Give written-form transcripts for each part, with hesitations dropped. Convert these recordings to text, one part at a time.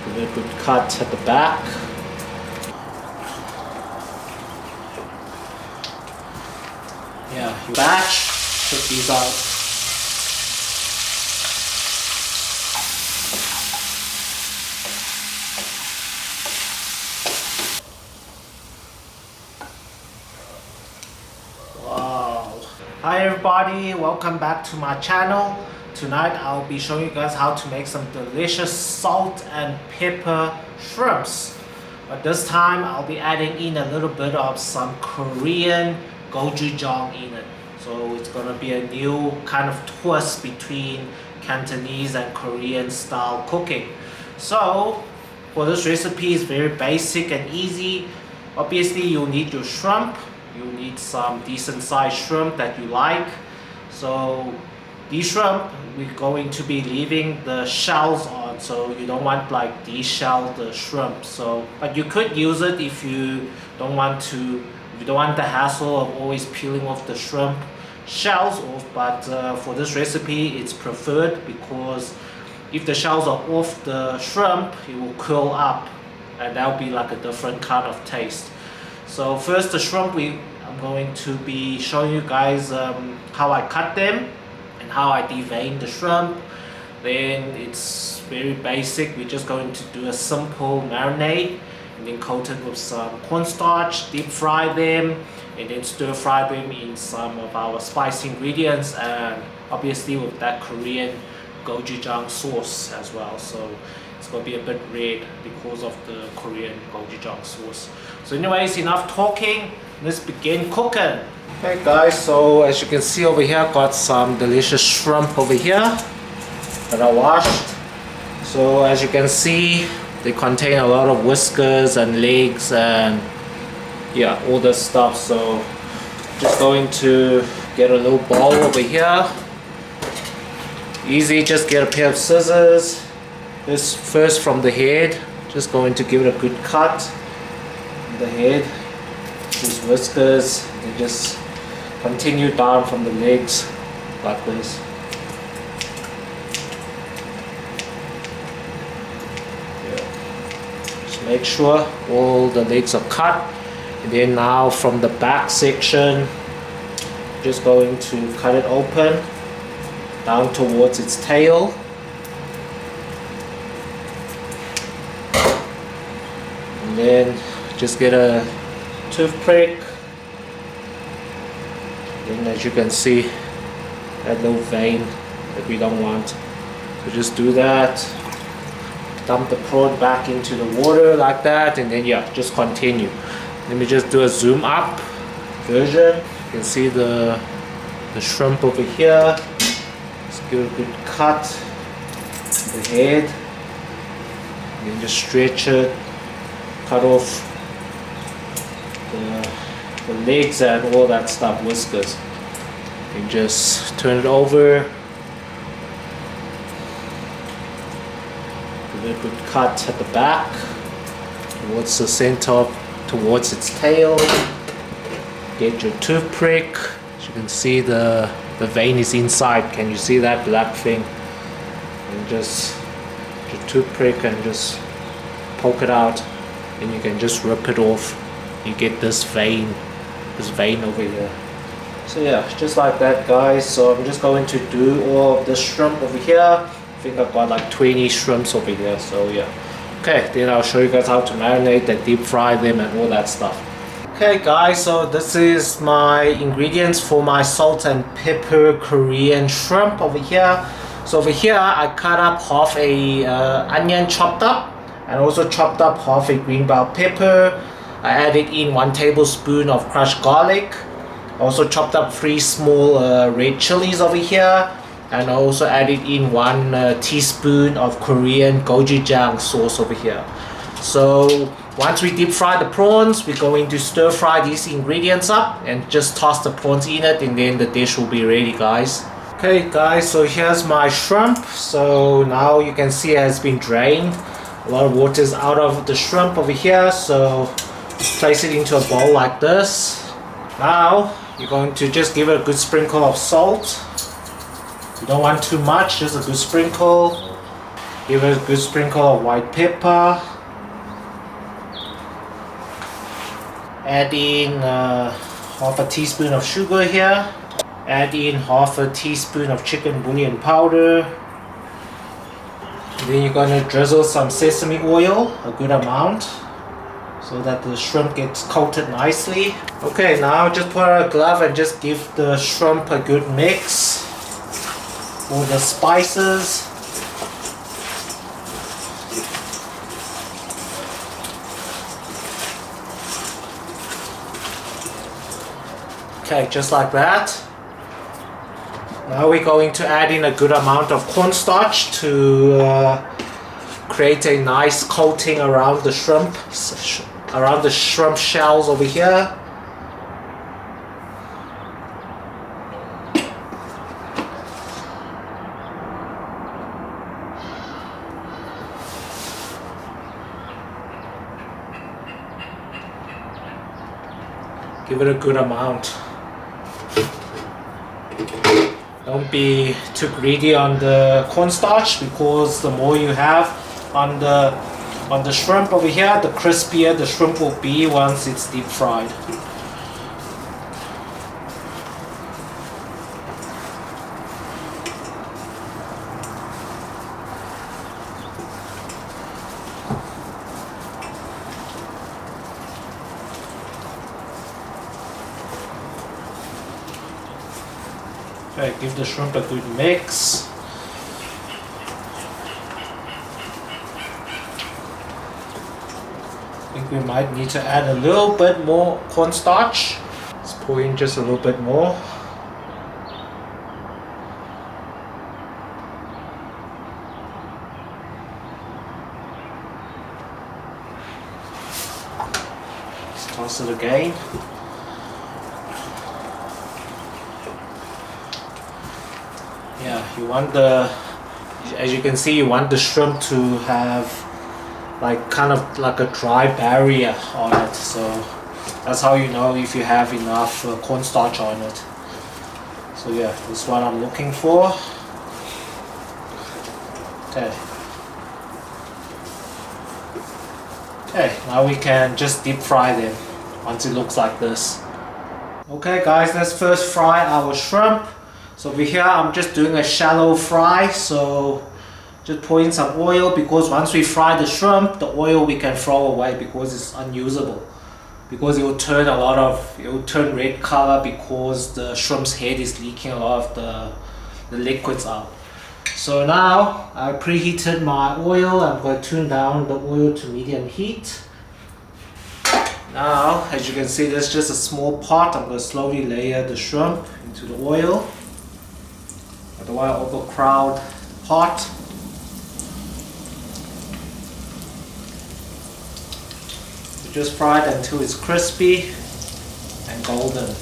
Give it a good cut at the back. Yeah, you batch, put these out. Hi everybody, welcome back to my channel. Tonight I'll be showing you guys how to make some delicious salt and pepper shrimps. But this time I'll be adding in a little bit of some Korean Gochujang in it. So it's gonna be a new kind of twist between Cantonese and Korean style cooking. So for this recipe, it's very basic and easy. Obviously you'll need your shrimp. You need some decent sized shrimp that you like. So these shrimp, we're going to be leaving the shells on, so you don't want like deshell the shrimp. So, but you could use it if you don't want the hassle of always peeling off the shrimp shells off. But for this recipe, it's preferred because if the shells are off the shrimp, it will curl up, and that'll be like a different kind of taste. So first the shrimp, I'm going to be showing you guys how I cut them and how I devein the shrimp. Then it's very basic. We're just going to do a simple marinade and then coat it with some cornstarch, deep fry them, and then stir fry them in some of our spicy ingredients, and obviously with that Korean Gochujang sauce as well. So it's going to be a bit red because of the Korean Gochujang sauce. So anyways, enough talking, let's begin cooking. Okay guys, so as you can see over here, I've got some delicious shrimp over here that I washed. So as you can see, they contain a lot of whiskers and legs and yeah, all this stuff. So just going to get a little bowl over here. Easy, just get a pair of scissors. This first from the head, just going to give it a good cut. The head, these whiskers, and just continue down from the legs like this. Yeah. Just make sure all the legs are cut, and then now from the back section, just going to cut it open down towards its tail. And then just get a toothpick, and as you can see, that little vein that we don't want. So just do that, dump the prawn back into the water like that, and then yeah, just continue. Let me just do a zoom up version. You can see the shrimp over here. Just give it a good cut, the head, and then just stretch it, cut off the legs and all that stuff, whiskers. You just turn it over, give it a good cut at the back towards the center, towards its tail. Get your toothpick. As you can see, the vein is inside. Can you see that black thing? And just your toothpick and just poke it out, and you can just rip it off. You get this vein over here. So yeah, just like that guys. So I'm just going to do all of the shrimp over here. I think I've got like 20 shrimps over here, so yeah. Okay, then I'll show you guys how to marinate and deep fry them and all that stuff. Okay guys, so this is my ingredients for my salt and pepper Korean shrimp over here. So over here I cut up half a onion chopped up, and also chopped up half a green bell pepper. I added in 1 tablespoon of crushed garlic. Also chopped up 3 small red chilies over here, and I also added in 1 teaspoon of Korean Gochujang sauce over here. So once we deep fry the prawns, we're going to stir fry these ingredients up and just toss the prawns in it, and then the dish will be ready guys. Okay guys, so here's my shrimp. So now you can see it has been drained. A lot of water is out of the shrimp over here, so just place it into a bowl like this. Now you're going to just give it a good sprinkle of salt. You don't want too much, just a good sprinkle. Give it a good sprinkle of white pepper. Add in half a teaspoon of sugar here. Add in half a teaspoon of chicken bouillon powder. Then you're going to drizzle some sesame oil, a good amount, so that the shrimp gets coated nicely. Okay, now just put on a glove and just give the shrimp a good mix for the spices. Okay, just like that. Now we're going to add in a good amount of cornstarch to create a nice coating around the shrimp shells over here. Give it a good amount. Don't be too greedy on the cornstarch, because the more you have on the shrimp over here, the crispier the shrimp will be once it's deep fried. Okay, give the shrimp a good mix. I think we might need to add a little bit more cornstarch. Let's pour in just a little bit more. Let's toss it again. Yeah, you want as you can see, you want the shrimp to have kind of like a dry barrier on it, so that's how you know if you have enough cornstarch on it. So yeah, this is what I'm looking for. Okay. Okay, now we can just deep fry them once it looks like this. Okay guys, let's first fry our shrimp. So over here I'm just doing a shallow fry, so just pour in some oil, because once we fry the shrimp, the oil we can throw away because it's unusable. Because it will turn red color, because the shrimp's head is leaking a lot of the liquids out. So now I preheated my oil. I'm going to tune down the oil to medium heat. Now, as you can see, there's just a small pot. I'm going to slowly layer the shrimp into the oil. I don't want to overcrowd the pot. So just fry it until it's crispy and golden.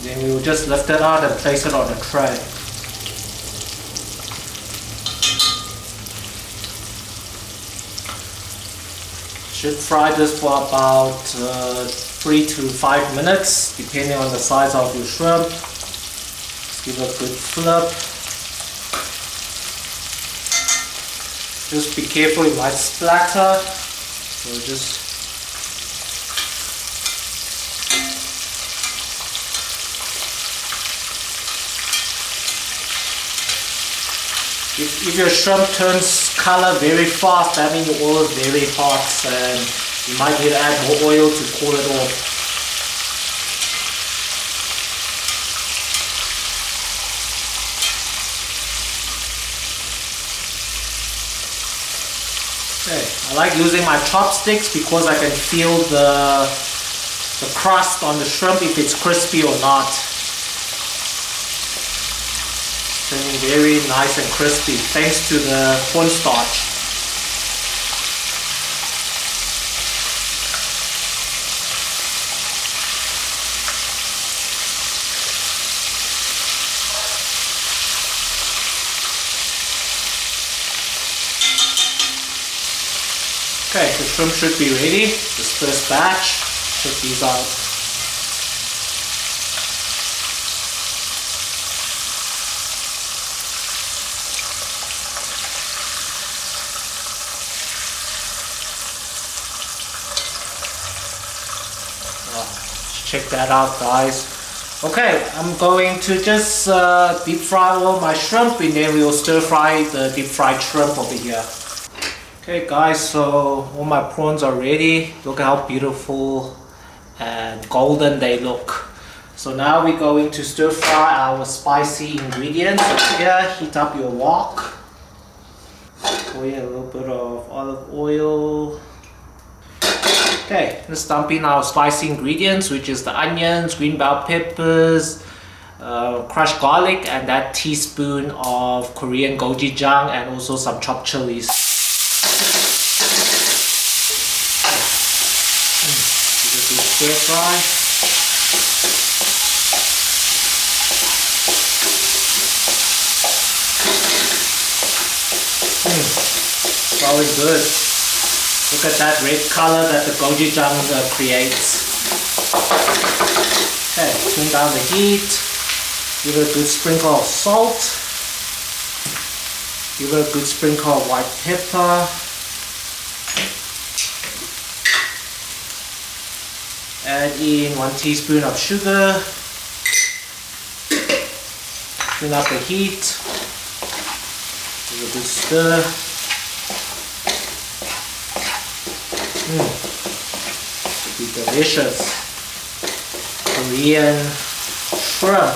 Then we will just lift it out and place it on a tray. Should fry this for about 3 to 5 minutes, depending on the size of your shrimp. Just give it a good flip. Just be careful, it might splatter. So just if your shrimp turns color very fast, that means your oil is very hot and you might need to add more oil to cool it off. Okay, I like using my chopsticks because I can feel the crust on the shrimp, if it's crispy or not. Turning very nice and crispy thanks to the cornstarch. Okay, the shrimp should be ready. This first batch. Check these out. check that out, guys. Okay, I'm going to just deep fry all my shrimp, and then we'll stir fry the deep fried shrimp over here. Okay guys, so all my prawns are ready. Look how beautiful and golden they look. So now we're going to stir fry our spicy ingredients. So here, heat up your wok. Pour in a little bit of olive oil. Okay, let's dump in our spicy ingredients, which is the onions, green bell peppers, crushed garlic, and that teaspoon of Korean Gochujang, and also some chopped chilies. Give it a good stir fry. Smelling good. Look at that red color that the gochujang creates. Okay, turn down the heat. Give it a good sprinkle of salt. Give it a good sprinkle of white pepper. Add in 1 teaspoon of sugar. Turn up the heat. Give it a good stir. Be delicious Korean shrimp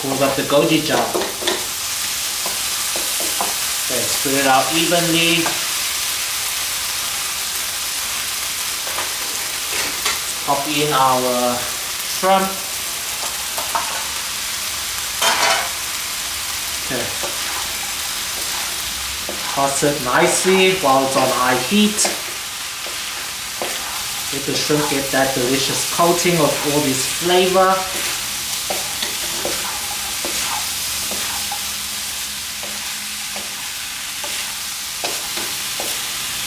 called up the gochujang. Okay, spread it out evenly. Pop in our shrimp. Okay. Toss it nicely while it's on high heat. Let the shrimp get that delicious coating of all this flavor.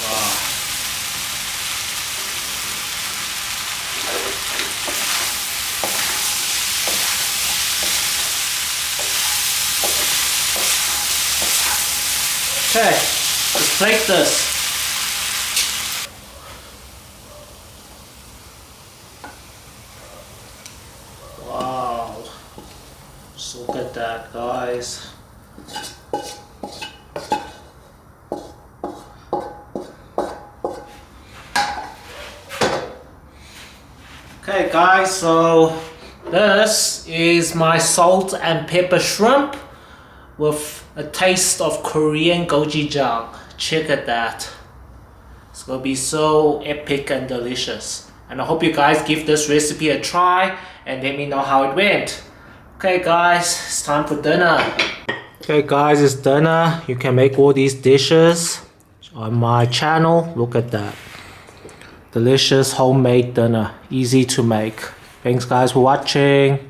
Wow. Okay, let's plate this. Wow, just look at that, guys. Okay guys, so this is my salt and pepper shrimp with a taste of Korean gochujang. Check at that. It's gonna be so epic and delicious. And I hope you guys give this recipe a try and let me know how it went. Okay guys, it's time for dinner. Okay guys, it's dinner. You can make all these dishes on my channel. Look at that. Delicious homemade dinner. Easy to make. Thanks guys for watching.